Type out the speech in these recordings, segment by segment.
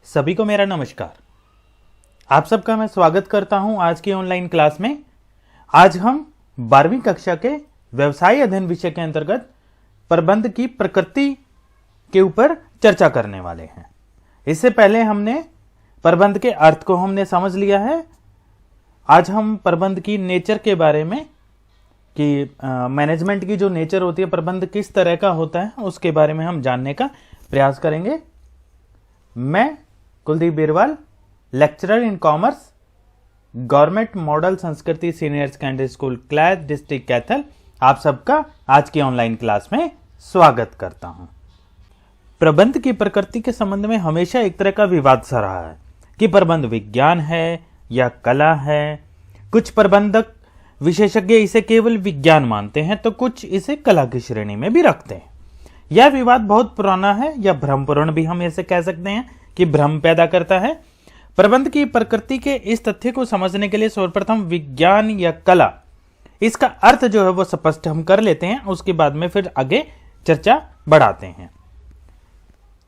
सभी को मेरा नमस्कार। आप सबका मैं स्वागत करता हूं आज की ऑनलाइन क्लास में। आज हम 12वीं कक्षा के व्यवसाय अध्ययन विषय के अंतर्गत प्रबंध की प्रकृति के ऊपर चर्चा करने वाले हैं। इससे पहले हमने प्रबंध के अर्थ को हमने समझ लिया है। आज हम प्रबंध की नेचर के बारे में कि मैनेजमेंट की जो नेचर होती है, प्रबंध किस तरह का होता है, उसके बारे में हम जानने का प्रयास करेंगे। मैं Kuldeep Birwal, lecturer in commerce, government model Sanskriti senior secondary school Klaith, district Kaithal, आप सबका आज की ऑनलाइन क्लास में स्वागत करता हूं। प्रबंध की प्रकृति के संबंध में हमेशा एक तरह का विवाद सा रहा है कि प्रबंध विज्ञान है या कला है। कुछ प्रबंधक विशेषज्ञ इसे केवल विज्ञान मानते हैं तो कुछ इसे कला की श्रेणी में भी रखते हैं। यह विवाद बहुत पुराना है या भ्रमपूर्ण भी हम इसे कह सकते हैं कि भ्रम पैदा करता है। प्रबंध की प्रकृति के इस तथ्य को समझने के लिए सर्वप्रथम विज्ञान या कला, इसका अर्थ जो है वो स्पष्ट हम कर लेते हैं, उसके बाद में फिर आगे चर्चा बढ़ाते हैं।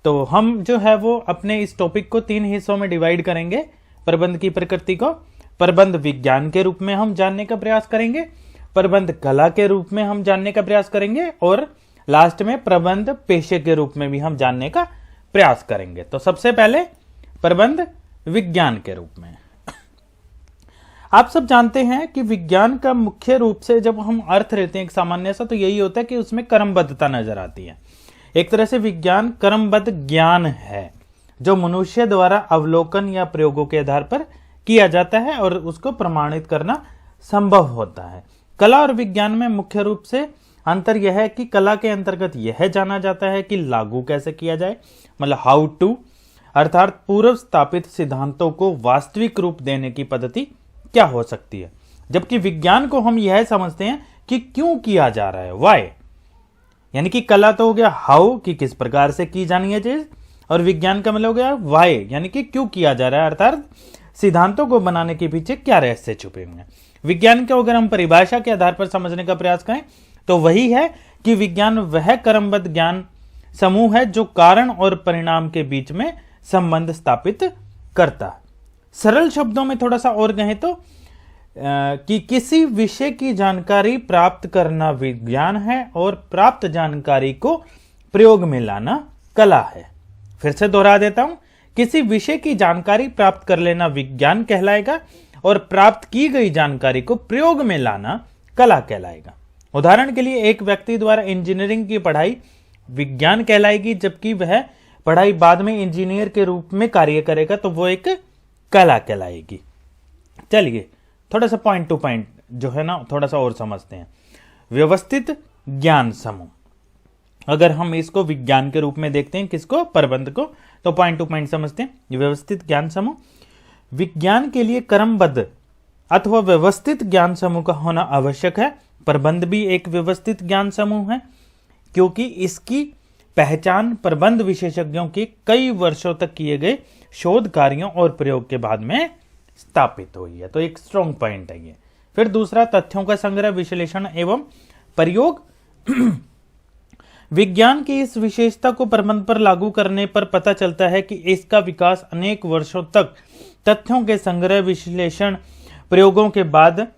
तो हम जो है वो अपने इस टॉपिक को 3 हिस्सों में डिवाइड करेंगे। प्रबंध की प्रकृति को प्रबंध विज्ञान के रूप में हम जानने का प्रयास करेंगे, प्रबंध कला के रूप में हम जानने का प्रयास करेंगे और लास्ट में प्रबंध पेशे के रूप में भी हम जानने का प्रयास करेंगे। तो सबसे पहले प्रबंध विज्ञान के रूप में। आप सब जानते हैं कि विज्ञान का मुख्य रूप से जब हम अर्थ लेते हैं एक सामान्य सा, तो यही होता है कि उसमें क्रमबद्धता नजर आती है। एक तरह से विज्ञान क्रमबद्ध ज्ञान है जो मनुष्य द्वारा अवलोकन या प्रयोगों के आधार पर किया जाता है और उसको प्रमाणित करना संभव होता है। कला और विज्ञान में मुख्य रूप से अंतर यह है कि कला के अंतर्गत यह जाना जाता है कि लागू कैसे किया जाए, मतलब हाउ टू, अर्थात पूर्व स्थापित सिद्धांतों को वास्तविक रूप देने की पद्धति क्या हो सकती है। जबकि विज्ञान को हम यह समझते हैं कि क्यों किया जा रहा है, व्हाई। यानी कि कला तो हो गया हाउ, कि किस प्रकार से की जानी है चीज, और विज्ञान का मतलब हो गया व्हाई, यानी कि क्यों किया जा रहा है, अर्थात सिद्धांतों को बनाने के पीछे क्या रहस्य छुपे हुए हैं। विज्ञान को अगर हम परिभाषा के आधार पर समझने का प्रयास करें तो वही है कि विज्ञान वह क्रमबद्ध ज्ञान समूह है जो कारण और परिणाम के बीच में संबंध स्थापित करता है। सरल शब्दों में थोड़ा सा और कहें तो कि किसी विषय की जानकारी प्राप्त करना विज्ञान है और प्राप्त जानकारी को प्रयोग में लाना कला है। फिर से दोहरा देता हूं, किसी विषय की जानकारी प्राप्त कर लेना विज्ञान कहलाएगा और प्राप्त की गई जानकारी को प्रयोग में लाना कला कहलाएगा। उदाहरण के लिए एक व्यक्ति द्वारा इंजीनियरिंग की पढ़ाई विज्ञान कहलाएगी, जबकि वह पढ़ाई बाद में इंजीनियर के रूप में कार्य करेगा तो वो एक कला कहलाएगी। चलिए थोड़ा सा पॉइंट टू पॉइंट जो है ना थोड़ा सा और समझते हैं। व्यवस्थित ज्ञान समूह, अगर हम इसको विज्ञान के रूप में देखते हैं, किसको, प्रबंध को, तो पॉइंट टू पॉइंट समझते हैं। व्यवस्थित ज्ञान समूह विज्ञान के लिए क्रमबद्ध अथवा व्यवस्थित ज्ञान समूह का होना आवश्यक है। प्रबंध भी एक व्यवस्थित ज्ञान समूह है क्योंकि इसकी पहचान प्रबंध विशेषज्ञों के कई वर्षों तक किए गए शोध कार्यों और प्रयोग के बाद में स्थापित हुई है। तो एक स्ट्रॉन्ग पॉइंट है ये। फिर दूसरा, तथ्यों का संग्रह, विश्लेषण एवं प्रयोग। विज्ञान की इस विशेषता को प्रबंध पर लागू करने पर पता चलता है कि इसका विकास अनेक वर्षों तक तथ्यों के संग्रह, विश्लेषण, प्रयोगों के बाद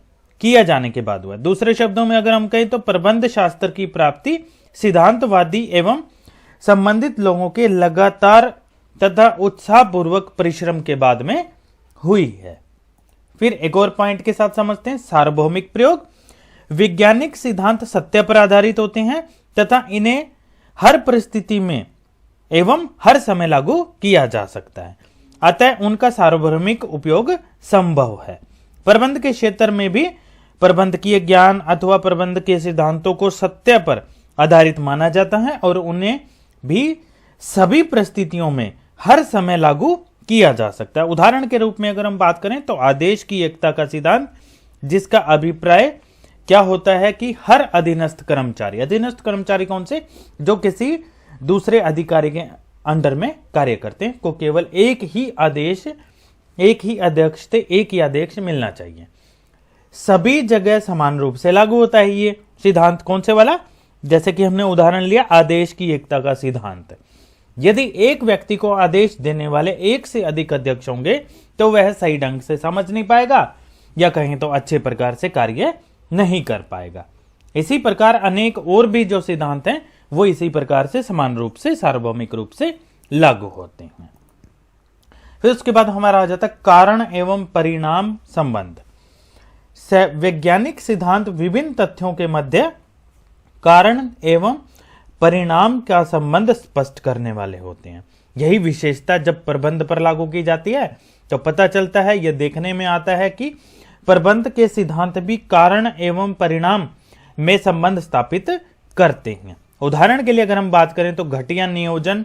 किया जाने के बाद हुआ। दूसरे शब्दों में अगर हम कहें तो प्रबंध शास्त्र की प्राप्ति सिद्धांतवादी एवं संबंधित लोगों के लगातार तथा उत्साहपूर्वक परिश्रम के बाद में हुई है। फिर एक और पॉइंट के साथ समझते हैं, सार्वभौमिक प्रयोग। वैज्ञानिक सिद्धांत सत्य पर आधारित होते हैं तथा इन्हें हर परिस्थिति में एवं हर समय लागू किया जा सकता है, अतः उनका सार्वभौमिक उपयोग संभव है। प्रबंध के क्षेत्र में भी प्रबंधकीय ज्ञान अथवा प्रबंध के सिद्धांतों को सत्य पर आधारित माना जाता है और उन्हें भी सभी परिस्थितियों में हर समय लागू किया जा सकता है। उदाहरण के रूप में अगर हम बात करें तो आदेश की एकता का सिद्धांत, जिसका अभिप्राय क्या होता है कि हर अधीनस्थ कर्मचारी कौन से, जो किसी दूसरे अधिकारी के अंडर में कार्य करते हैं, को केवल एक ही आदेश मिलना चाहिए। सभी जगह समान रूप से लागू होता है ये सिद्धांत। कौन से वाला, जैसे कि हमने उदाहरण लिया आदेश की एकता का सिद्धांत। यदि एक व्यक्ति को आदेश देने वाले एक से अधिक अध्यक्ष होंगे तो वह सही ढंग से समझ नहीं पाएगा या कहें तो अच्छे प्रकार से कार्य नहीं कर पाएगा। इसी प्रकार अनेक और भी जो सिद्धांत हैं वो इसी प्रकार से समान रूप से सार्वभौमिक रूप से लागू होते हैं। फिर उसके बाद हमारा आ जाता है कारण एवं परिणाम संबंध। वैज्ञानिक सिद्धांत विभिन्न तथ्यों के मध्य कारण एवं परिणाम का संबंध स्पष्ट करने वाले होते हैं। यही विशेषता जब प्रबंध पर लागू की जाती है तो पता चलता है, यह देखने में आता है कि प्रबंध के सिद्धांत भी कारण एवं परिणाम में संबंध स्थापित करते हैं। उदाहरण के लिए अगर हम बात करें तो घटिया नियोजन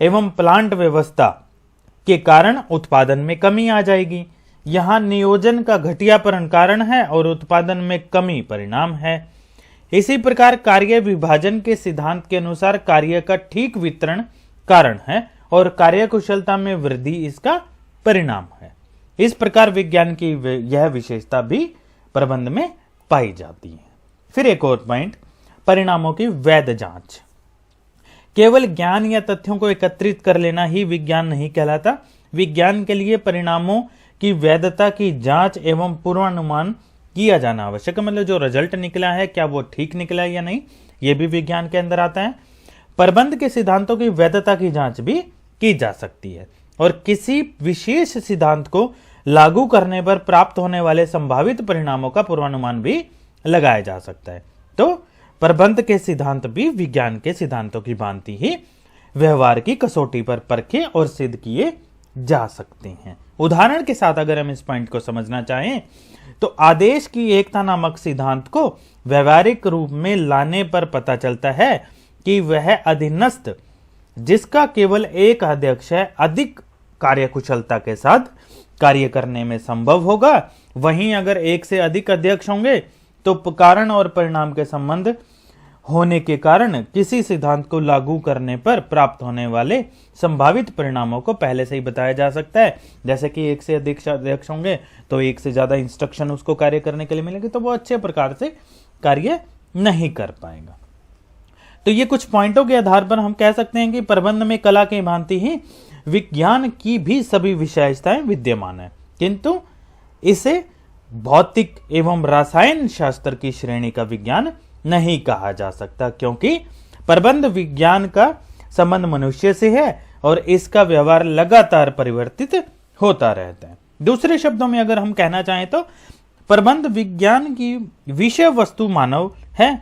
एवं प्लांट व्यवस्था के कारण उत्पादन में कमी आ जाएगी। यहां नियोजन का घटियापन कारण है और उत्पादन में कमी परिणाम है। इसी प्रकार कार्य विभाजन के सिद्धांत के अनुसार कार्य का ठीक वितरण कारण है और कार्यकुशलता में वृद्धि इसका परिणाम है। इस प्रकार विज्ञान की यह विशेषता भी प्रबंध में पाई जाती है। फिर एक और पॉइंट, परिणामों की वैध जांच। केवल ज्ञान या तथ्यों को एकत्रित कर लेना ही विज्ञान नहीं कहलाता। विज्ञान के लिए परिणामों की वैधता की जांच एवं पूर्वानुमान किया जाना आवश्यक है। मतलब जो रिजल्ट निकला है क्या वो ठीक निकला है या नहीं, ये भी विज्ञान के अंदर आता है। प्रबंध के सिद्धांतों की वैधता की जांच भी की जा सकती है और किसी विशेष सिद्धांत को लागू करने पर प्राप्त होने वाले संभावित परिणामों का पूर्वानुमान भी लगाया जा सकता है। तो प्रबंध के सिद्धांत भी विज्ञान के सिद्धांतों की भांति ही व्यवहार की कसौटी पर परखे और सिद्ध किए जा सकते हैं। उदाहरण के साथ अगर हम इस पॉइंट को समझना चाहें तो आदेश की एकता नामक सिद्धांत को व्यवहारिक रूप में लाने पर पता चलता है कि वह अधीनस्थ जिसका केवल एक अध्यक्ष है अधिक कार्यकुशलता के साथ कार्य करने में संभव होगा। वहीं अगर एक से अधिक अध्यक्ष होंगे तो कारण और परिणाम के संबंध होने के कारण किसी सिद्धांत को लागू करने पर प्राप्त होने वाले संभावित परिणामों को पहले से ही बताया जा सकता है। जैसे कि एक से अधिक अध्यक्ष होंगे तो एक से ज्यादा इंस्ट्रक्शन उसको कार्य करने के लिए मिलेंगे तो वो अच्छे प्रकार से कार्य नहीं कर पाएगा। तो ये कुछ पॉइंटों के आधार पर हम कह सकते हैं कि प्रबंध में कला की भांति ही विज्ञान की भी सभी विशेषताएं विद्यमान है, किंतु इसे भौतिक एवं रसायन शास्त्र की श्रेणी का विज्ञान नहीं कहा जा सकता, क्योंकि प्रबंध विज्ञान का संबंध मनुष्य से है और इसका व्यवहार लगातार परिवर्तित होता रहता है। दूसरे शब्दों में अगर हम कहना चाहें तो प्रबंध विज्ञान की विषय वस्तु मानव है,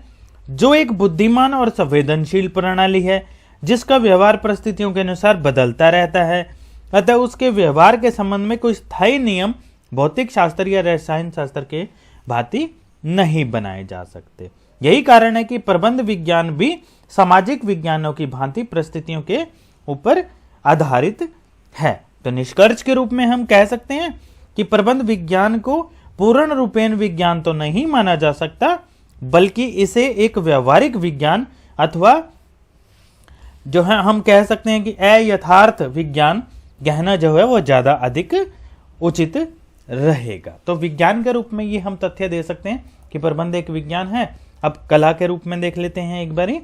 जो एक बुद्धिमान और संवेदनशील प्रणाली है जिसका व्यवहार परिस्थितियों के अनुसार बदलता रहता है। अतः उसके व्यवहार के संबंध में कोई स्थायी नियम भौतिक शास्त्र या रसायन शास्त्र के भांति नहीं बनाए जा सकते। यही कारण है कि प्रबंध विज्ञान भी सामाजिक विज्ञानों की भांति परिस्थितियों के ऊपर आधारित है। तो निष्कर्ष के रूप में हम कह सकते हैं कि प्रबंध विज्ञान को पूर्ण रूपेण विज्ञान तो नहीं माना जा सकता, बल्कि इसे एक व्यवहारिक विज्ञान अथवा जो है हम कह सकते हैं कि अयथार्थ विज्ञान कहना जो है वो ज्यादा अधिक उचित रहेगा। तो विज्ञान के रूप में ये हम तथ्य दे सकते हैं कि प्रबंध एक विज्ञान है। अब कला के रूप में देख लेते हैं एक बारी।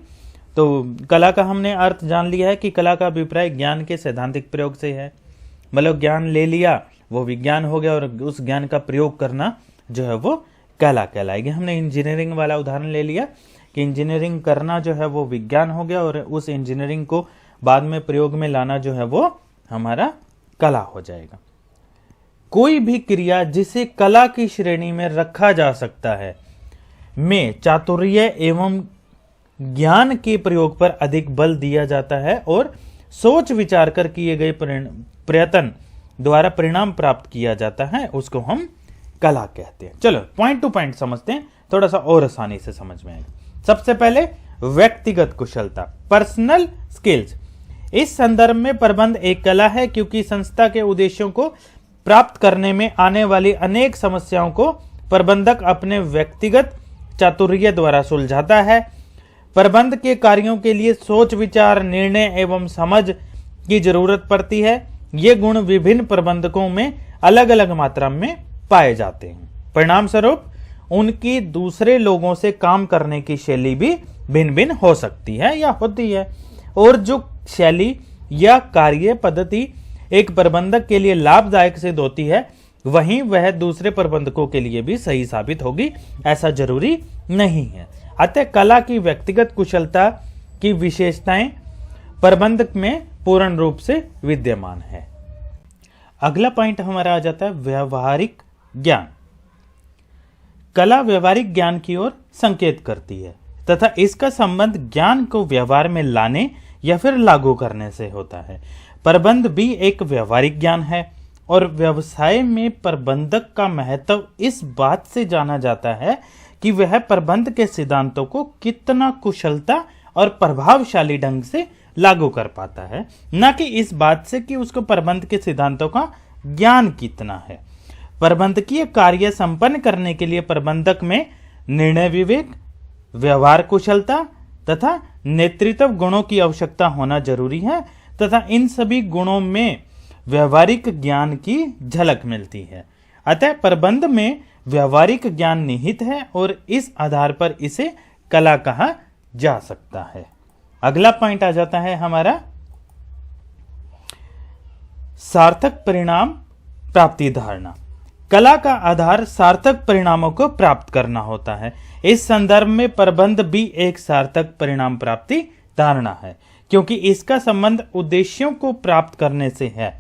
तो कला का हमने अर्थ जान लिया है कि कला का अभिप्राय ज्ञान के सैद्धांतिक प्रयोग से है। मतलब ज्ञान ले लिया वो विज्ञान हो गया और उस ज्ञान का प्रयोग करना जो है वो कला कहलाएगी। हमने इंजीनियरिंग वाला उदाहरण ले लिया कि इंजीनियरिंग करना जो है वो विज्ञान हो गया और उस इंजीनियरिंग को बाद में प्रयोग में लाना जो है वो हमारा कला हो जाएगा। कोई भी क्रिया जिसे कला की श्रेणी में रखा जा सकता है में चातुर्य एवं ज्ञान के प्रयोग पर अधिक बल दिया जाता है और सोच विचार कर किए गए प्रयत्न द्वारा परिणाम प्राप्त किया जाता है, उसको हम कला कहते हैं। चलो पॉइंट टू पॉइंट समझते हैं, थोड़ा सा और आसानी से समझ में आएगा। सबसे पहले व्यक्तिगत कुशलता, पर्सनल स्किल्स। इस संदर्भ में प्रबंध एक कला है क्योंकि संस्था के उद्देश्यों को प्राप्त करने में आने वाली अनेक समस्याओं को प्रबंधक अपने व्यक्तिगत चातुर्य द्वारा सुलझाता है। प्रबंध के कार्यों के लिए सोच विचार निर्णय एवं समझ की जरूरत पड़ती है। ये गुण विभिन्न प्रबंधकों में अलग अलग मात्रा में पाए जाते हैं। परिणाम स्वरूप उनकी दूसरे लोगों से काम करने की शैली भी भिन्न भिन्न हो सकती है या होती है, और जो शैली या कार्य पद्धति एक प्रबंधक के लिए लाभदायक सिद्ध होती है, वहीं वह दूसरे प्रबंधकों के लिए भी सही साबित होगी, ऐसा जरूरी नहीं है। अतः कला की व्यक्तिगत कुशलता की विशेषताएं प्रबंधक में पूर्ण रूप से विद्यमान है। अगला पॉइंट हमारा आ जाता है व्यवहारिक ज्ञान। कला व्यवहारिक ज्ञान की ओर संकेत करती है तथा इसका संबंध ज्ञान को व्यवहार में लाने या फिर लागू करने से होता है। प्रबंध भी एक व्यवहारिक ज्ञान है और व्यवसाय में प्रबंधक का महत्व इस बात से जाना जाता है कि वह प्रबंध के सिद्धांतों को कितना कुशलता और प्रभावशाली ढंग से लागू कर पाता है, न कि इस बात से कि उसको प्रबंध के सिद्धांतों का ज्ञान कितना है। प्रबंधकीय कार्य संपन्न करने के लिए प्रबंधक में निर्णय विवेक, व्यवहार कुशलता तथा नेतृत्व गुणों की आवश्यकता होना जरूरी है तथा इन सभी गुणों में व्यवहारिक ज्ञान की झलक मिलती है। अतः प्रबंध में व्यवहारिक ज्ञान निहित है और इस आधार पर इसे कला कहा जा सकता है। अगला पॉइंट आ जाता है हमारा सार्थक परिणाम प्राप्ति धारणा। कला का आधार सार्थक परिणामों को प्राप्त करना होता है। इस संदर्भ में प्रबंध भी एक सार्थक परिणाम प्राप्ति धारणा है, क्योंकि इसका संबंध उद्देश्यों को प्राप्त करने से है।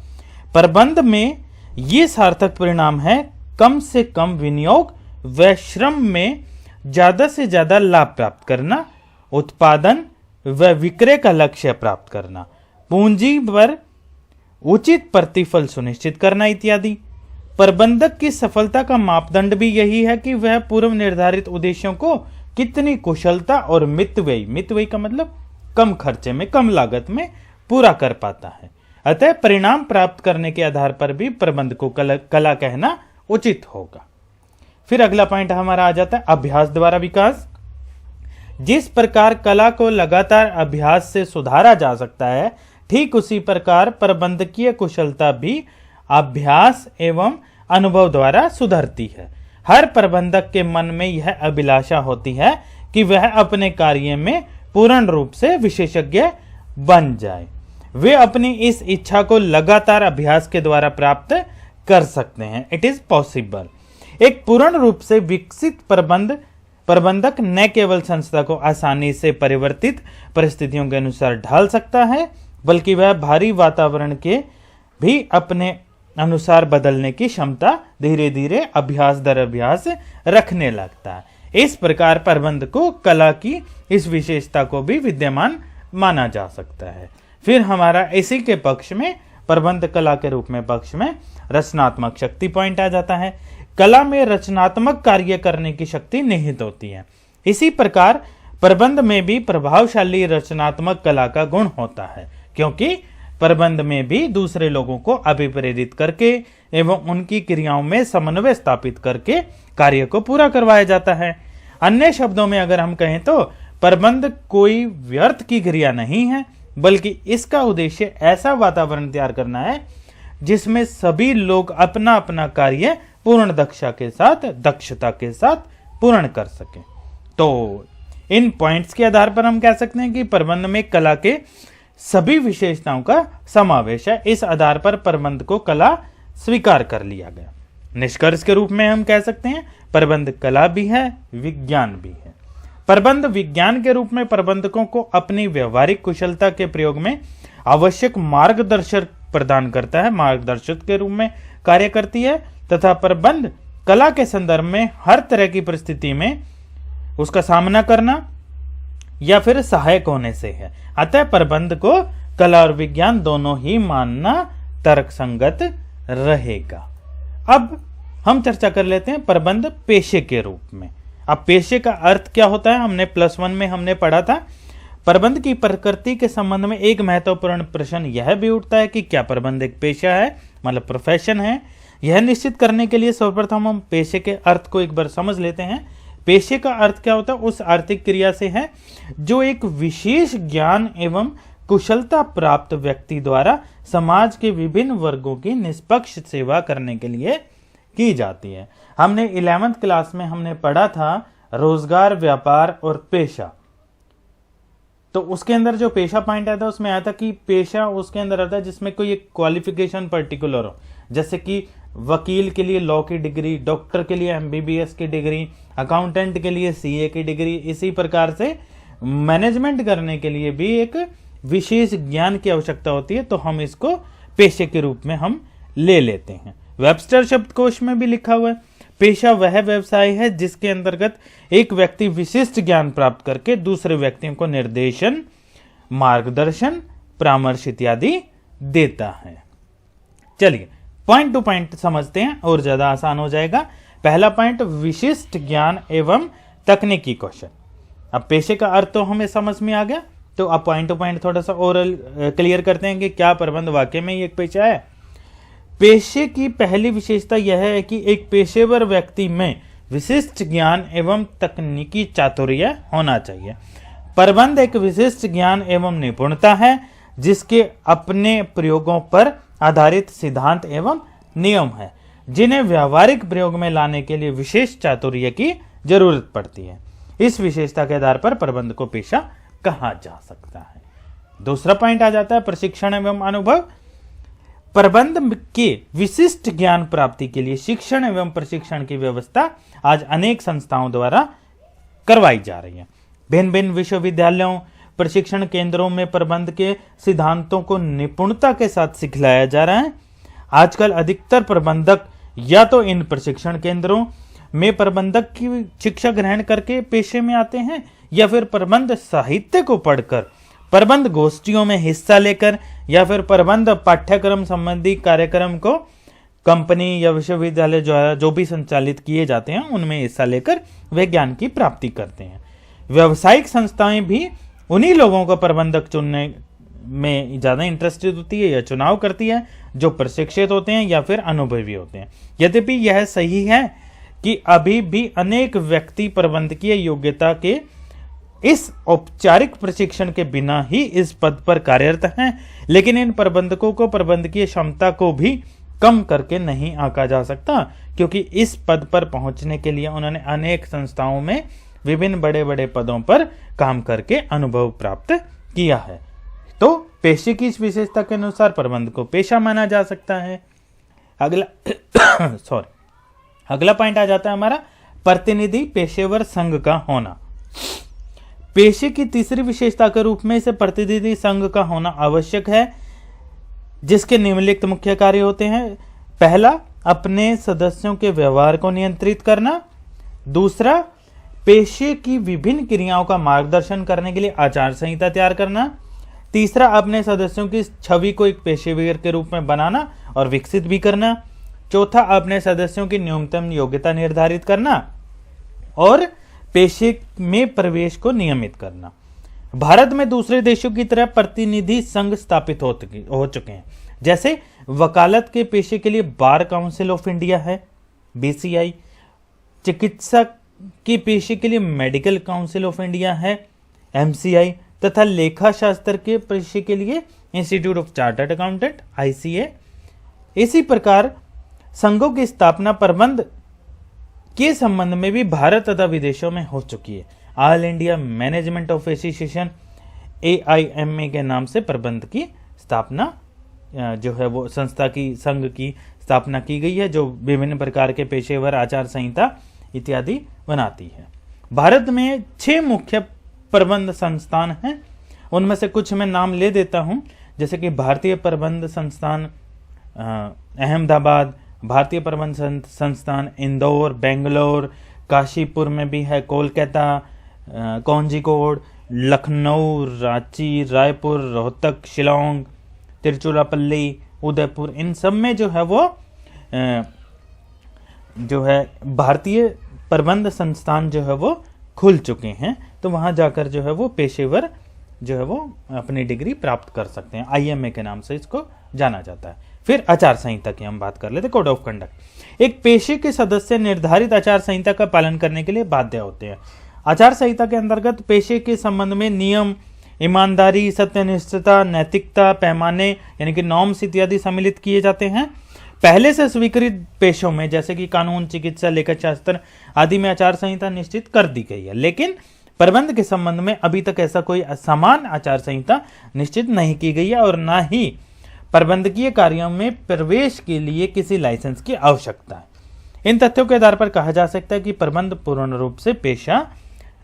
प्रबंध में ये सार्थक परिणाम है कम से कम विनियोग व श्रम में ज्यादा से ज्यादा लाभ प्राप्त करना, उत्पादन व विक्रय का लक्ष्य प्राप्त करना, पूंजी पर उचित प्रतिफल सुनिश्चित करना इत्यादि। प्रबंधक की सफलता का मापदंड भी यही है कि वह पूर्व निर्धारित उद्देश्यों को कितनी कुशलता और मितव्ययी का मतलब कम खर्चे में, कम लागत में पूरा कर पाता है। अतः परिणाम प्राप्त करने के आधार पर भी प्रबंध को कला कहना उचित होगा। फिर अगला पॉइंट हमारा आ जाता है अभ्यास द्वारा विकास। जिस प्रकार कला को लगातार अभ्यास से सुधारा जा सकता है, ठीक उसी प्रकार प्रबंधकीय कुशलता भी अभ्यास एवं अनुभव द्वारा सुधरती है। हर प्रबंधक के मन में यह अभिलाषा होती है कि वह अपने कार्य में पूर्ण रूप से विशेषज्ञ बन जाए। वे अपनी इस इच्छा को लगातार अभ्यास के द्वारा प्राप्त कर सकते हैं। It is possible. एक पूर्ण रूप से विकसित प्रबंधक न केवल संस्था को आसानी से परिवर्तित परिस्थितियों के अनुसार ढाल सकता है, बल्कि वह भारी वातावरण के भी अपने अनुसार बदलने की क्षमता धीरे धीरे अभ्यास दर अभ्यास रखने लगता है। इस प्रकार प्रबंध को कला की इस विशेषता को भी विद्यमान माना जा सकता है। फिर हमारा इसी के पक्ष में प्रबंध कला के रूप में पक्ष में रचनात्मक शक्ति पॉइंट आ जाता है। कला में रचनात्मक कार्य करने की शक्ति निहित होती है। इसी प्रकार प्रबंध में भी प्रभावशाली रचनात्मक कला का गुण होता है, क्योंकि प्रबंध में भी दूसरे लोगों को अभिप्रेरित करके एवं उनकी क्रियाओं में समन्वय स्थापित करके कार्य को पूरा करवाया जाता है। अन्य शब्दों में अगर हम कहें तो प्रबंध कोई व्यर्थ की क्रिया नहीं है, बल्कि इसका उद्देश्य ऐसा वातावरण तैयार करना है जिसमें सभी लोग अपना अपना कार्य पूर्ण दक्षता के साथ पूर्ण कर सकें। तो इन पॉइंट्स के आधार पर हम कह सकते हैं कि प्रबंध में कला के सभी विशेषताओं का समावेश है। इस आधार पर प्रबंध को कला स्वीकार कर लिया गया। निष्कर्ष के रूप में हम कह सकते हैं प्रबंध कला भी है, विज्ञान भी है। प्रबंध विज्ञान के रूप में प्रबंधकों को अपनी व्यवहारिक कुशलता के प्रयोग में आवश्यक मार्गदर्शन प्रदान करता है, मार्गदर्शक के रूप में कार्य करती है, तथा प्रबंध कला के संदर्भ में हर तरह की परिस्थिति में उसका सामना करना या फिर सहायक होने से है। अतः प्रबंध को कला और विज्ञान दोनों ही मानना तर्कसंगत रहेगा। अब हम चर्चा कर लेते हैं प्रबंध पेशे के रूप में। अब पेशे का अर्थ क्या होता है, हमने +1 में हमने पढ़ा था। प्रबंध की प्रकृति के संबंध में एक महत्वपूर्ण प्रश्न यह भी उठता है कि क्या प्रबंध एक पेशा है, मतलब प्रोफेशन है। यह निश्चित करने के लिए सर्वप्रथम हम पेशे के अर्थ को एक बार समझ लेते हैं। पेशे का अर्थ क्या होता है, उस आर्थिक क्रिया से है जो एक विशेष ज्ञान एवं कुशलता प्राप्त व्यक्ति द्वारा समाज के विभिन्न वर्गों की निष्पक्ष सेवा करने के लिए की जाती है। हमने 11वीं क्लास में हमने पढ़ा था रोजगार, व्यापार और पेशा। तो तो उसके अंदर जो पेशा पॉइंट आया था उसमें आया था कि पेशा उसके अंदर आता है जिसमें कोई एक क्वालिफिकेशन पर्टिकुलर हो, जैसे कि वकील के लिए लॉ की डिग्री, डॉक्टर के लिए एमबीबीएस की डिग्री, अकाउंटेंट के लिए सीए की डिग्री। इसी प्रकार से मैनेजमेंट करने के लिए भी एक विशेष ज्ञान की आवश्यकता होती है, तो हम इसको पेशे के रूप में हम ले लेते हैं। वेबस्टर शब्दकोश में भी लिखा हुआ है, पेशा वह व्यवसाय है जिसके अंतर्गत एक व्यक्ति विशिष्ट ज्ञान प्राप्त करके दूसरे व्यक्तियों को निर्देशन, मार्गदर्शन, परामर्श इत्यादि देता है। चलिए पॉइंट टू पॉइंट समझते हैं और ज्यादा आसान हो जाएगा। पहला पॉइंट, विशिष्ट ज्ञान एवं तकनीकी कौशल। अब पेशे का अर्थ तो हमें समझ में आ गया, तो अब पॉइंट टू पॉइंट थोड़ा सा और क्लियर करते हैं कि क्या प्रबंध वाकई में एक पेशा है। पेशे की पहली विशेषता यह है कि एक पेशेवर व्यक्ति में विशिष्ट ज्ञान एवं तकनीकी चातुर्य होना चाहिए। प्रबंध एक विशिष्ट ज्ञान एवं निपुणता है जिसके अपने प्रयोगों पर आधारित सिद्धांत एवं नियम है, जिन्हें व्यावहारिक प्रयोग में लाने के लिए विशेष चातुर्य की जरूरत पड़ती है। इस विशेषता के आधार पर प्रबंध को पेशा कहा जा सकता है। दूसरा पॉइंट आ जाता है प्रशिक्षण एवं अनुभव। प्रबंध के विशिष्ट ज्ञान प्राप्ति के लिए शिक्षण एवं प्रशिक्षण की व्यवस्था आज अनेक संस्थाओं द्वारा करवाई जा रही है। भिन्न भिन्न विश्वविद्यालयों, प्रशिक्षण केंद्रों में प्रबंध के सिद्धांतों को निपुणता के साथ सिखलाया जा रहा है। आजकल अधिकतर प्रबंधक या तो इन प्रशिक्षण केंद्रों में प्रबंधक की शिक्षा ग्रहण करके पेशे में आते हैं, या फिर प्रबंध साहित्य को पढ़कर, प्रबंध गोष्ठियों में हिस्सा लेकर, या फिर प्रबंध पाठ्यक्रम संबंधी कार्यक्रम को कंपनी या विश्वविद्यालय द्वारा जो भी संचालित किए जाते हैं उनमें हिस्सा लेकर वे ज्ञान की प्राप्ति करते हैं। व्यावसायिक संस्थाएं भी उन्हीं लोगों को प्रबंधक चुनने में ज्यादा इंटरेस्टेड होती है या चुनाव करती है जो प्रशिक्षित होते हैं या फिर अनुभवी होते हैं। यद्यपि यह सही है कि अभी भी अनेक व्यक्ति प्रबंधकीय योग्यता के इस औपचारिक प्रशिक्षण के बिना ही इस पद पर कार्यरत हैं, लेकिन इन प्रबंधकों को प्रबंधकीय क्षमता को भी कम करके नहीं आंका जा सकता, क्योंकि इस पद पर पहुंचने के लिए उन्होंने अनेक संस्थाओं में विभिन्न बड़े बड़े पदों पर काम करके अनुभव प्राप्त किया है। तो पेशे की इस विशेषता के अनुसार प्रबंध को पेशा माना जा सकता है। अगला पॉइंट आ जाता है हमारा प्रतिनिधि पेशेवर संघ का होना। पेशे की तीसरी विशेषता के रूप में इसे प्रतिनिधि संघ का होना आवश्यक है, जिसके निम्नलिखित मुख्य कार्य होते हैं। पहला, अपने सदस्यों के व्यवहार को नियंत्रित करना। दूसरा, पेशे की विभिन्न क्रियाओं का मार्गदर्शन करने के लिए आचार संहिता तैयार करना। तीसरा, अपने सदस्यों की छवि को एक पेशेवर के रूप में बनाना और विकसित भी करना। चौथा, अपने सदस्यों की न्यूनतम योग्यता निर्धारित करना और पेशे में प्रवेश को नियमित करना। भारत में दूसरे देशों की तरह प्रतिनिधि संघ स्थापित हो चुके हैं। जैसे वकालत के पेशे के लिए बार काउंसिल ऑफ इंडिया है, बीसीआई। चिकित्सक के पेशे के लिए मेडिकल काउंसिल ऑफ इंडिया है, एमसीआई। तथा लेखा शास्त्र के पेशे के लिए institute of chartered accountant, ICA. इसी प्रकार संघों की स्थापना प्रबंध के संबंध में भी भारत तथा विदेशों में हो चुकी है। All India management of association, AIMA के नाम से प्रबंध की स्थापना जो है वो संस्था की, संघ की स्थापना की गई है, जो विभिन्न प्रकार के पेशेवर आचार संहिता इत्यादि बनाती है। भारत में 6 मुख्य प्रबंध संस्थान हैं। उनमें से कुछ मैं नाम ले देता हूं, जैसे कि भारतीय प्रबंध संस्थान अहमदाबाद, भारतीय प्रबंध संस्थान इंदौर, बेंगलोर, काशीपुर में भी है, कोलकाता, कोझिकोड, लखनऊ, रांची, रायपुर, रोहतक, शिलोंग, तिरुचिरापल्ली, उदयपुर, इन सब में जो है वो जो है भारतीय प्रबंध संस्थान जो है वो खुल चुके हैं। तो वहां जाकर जो है वो पेशेवर जो है वो अपनी डिग्री प्राप्त कर सकते हैं। IMA के नाम से इसको जाना जाता है। फिर आचार संहिता की हम बात कर लेते, कोड ऑफ कंडक्ट। एक पेशे के सदस्य निर्धारित आचार संहिता का पालन करने के लिए बाध्य होते हैं। आचार संहिता के अंतर्गत पेशे के संबंध में नियम, ईमानदारी, सत्यनिष्ठता, नैतिकता, पैमाने यानी कि नॉर्म्स इत्यादि सम्मिलित किए जाते हैं। पहले से स्वीकृत पेशों में जैसे कि कानून, चिकित्सा, लेखा शास्त्र आदि में आचार संहिता निश्चित कर दी गई है, लेकिन प्रबंध के संबंध में अभी तक ऐसा कोई समान आचार संहिता निश्चित नहीं की गई है और ना ही प्रबंधकीय कार्यों में प्रवेश के लिए किसी लाइसेंस की आवश्यकता है। इन तथ्यों के आधार पर कहा जा सकता है कि प्रबंध पूर्ण रूप से पेशा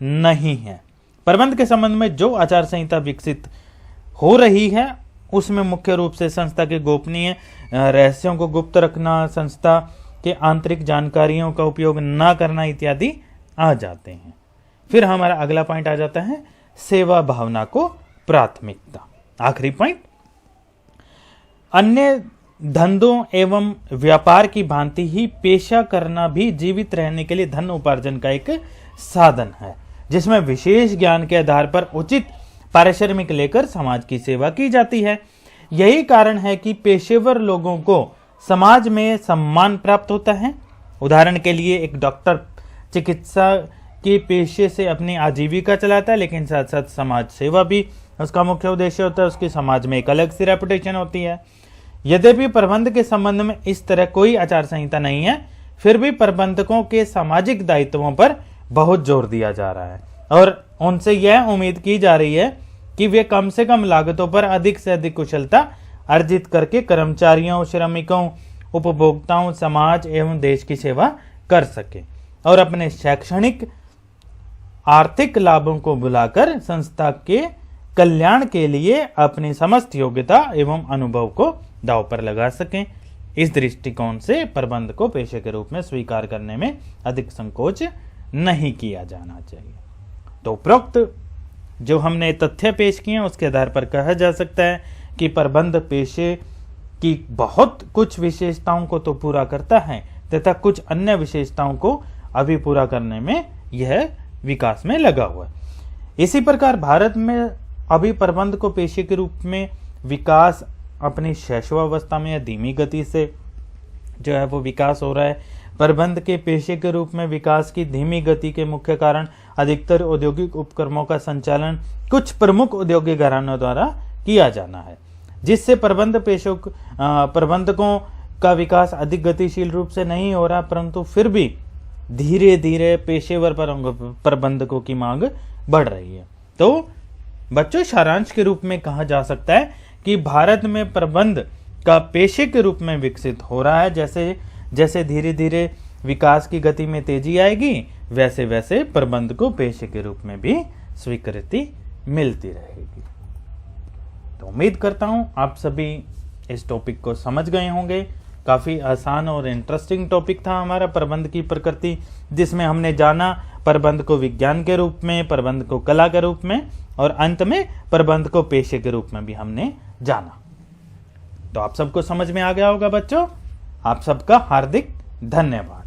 नहीं है। प्रबंध के संबंध में जो आचार संहिता विकसित हो रही है उसमें मुख्य रूप से संस्था के गोपनीय रहस्यों को गुप्त रखना, संस्था के आंतरिक जानकारियों का उपयोग न करना इत्यादि आ जाते हैं। फिर हमारा अगला पॉइंट आ जाता है सेवा भावना को प्राथमिकता। आखिरी पॉइंट, अन्य धंधों एवं व्यापार की भांति ही पेशा करना भी जीवित रहने के लिए धन उपार्जन का एक साधन है, जिसमें विशेष ज्ञान के आधार पर उचित पारिश्रमिक लेकर समाज की सेवा की जाती है। यही कारण है कि पेशेवर लोगों को समाज में सम्मान प्राप्त होता है। उदाहरण के लिए एक डॉक्टर चिकित्सा के पेशे से अपनी आजीविका चलाता है, लेकिन साथ साथ समाज सेवा भी उसका मुख्य उद्देश्य होता है। उसकी समाज में एक अलग सी रेपुटेशन होती है। यद्यपि प्रबंध के संबंध में इस तरह कोई आचार संहिता नहीं है, फिर भी प्रबंधकों के सामाजिक दायित्वों पर बहुत जोर दिया जा रहा है और उनसे यह उम्मीद की जा रही है कि वे कम से कम लागतों पर अधिक से अधिक कुशलता अर्जित करके कर्मचारियों, श्रमिकों, उपभोक्ताओं, समाज एवं देश की सेवा कर सके और अपने शैक्षणिक आर्थिक लाभों को बुलाकर संस्था के कल्याण के लिए अपनी समस्त योग्यता एवं अनुभव को दांव पर लगा सकें। इस दृष्टिकोण से प्रबंध को पेशे के रूप में स्वीकार करने में अधिक संकोच नहीं किया जाना चाहिए। तो उपरोक्त जो हमने तथ्य पेश किए उसके आधार पर कहा जा सकता है कि प्रबंध पेशे की बहुत कुछ विशेषताओं को तो पूरा करता है तथा कुछ अन्य विशेषताओं को अभी पूरा करने में यह विकास में लगा हुआ है। इसी प्रकार भारत में अभी प्रबंध को पेशे के रूप में विकास अपनी शैशवावस्था में या धीमी गति से जो है वो विकास हो रहा है। प्रबंध के पेशे के रूप में विकास की धीमी गति के मुख्य कारण अधिकतर औद्योगिक उपक्रमों का संचालन कुछ प्रमुख औद्योगिक घरानों द्वारा किया जाना है, जिससे प्रबंधकों का विकास अधिक गतिशील रूप से नहीं हो रहा, परंतु फिर भी धीरे धीरे पेशेवर प्रबंधकों की मांग बढ़ रही है। तो बच्चों, सारांश के रूप में कहा जा सकता है कि भारत में प्रबंध का पेशे के रूप में विकसित हो रहा है। जैसे जैसे धीरे धीरे विकास की गति में तेजी आएगी, वैसे वैसे प्रबंध को पेशे के रूप में भी स्वीकृति मिलती रहेगी। तो उम्मीद करता हूं आप सभी इस टॉपिक को समझ गए होंगे। काफी आसान और इंटरेस्टिंग टॉपिक था हमारा प्रबंध की प्रकृति, जिसमें हमने जाना प्रबंध को विज्ञान के रूप में, प्रबंध को कला के रूप में और अंत में प्रबंध को पेशे के रूप में भी हमने जाना। तो आप सबको समझ में आ गया होगा बच्चों। आप सबका हार्दिक धन्यवाद।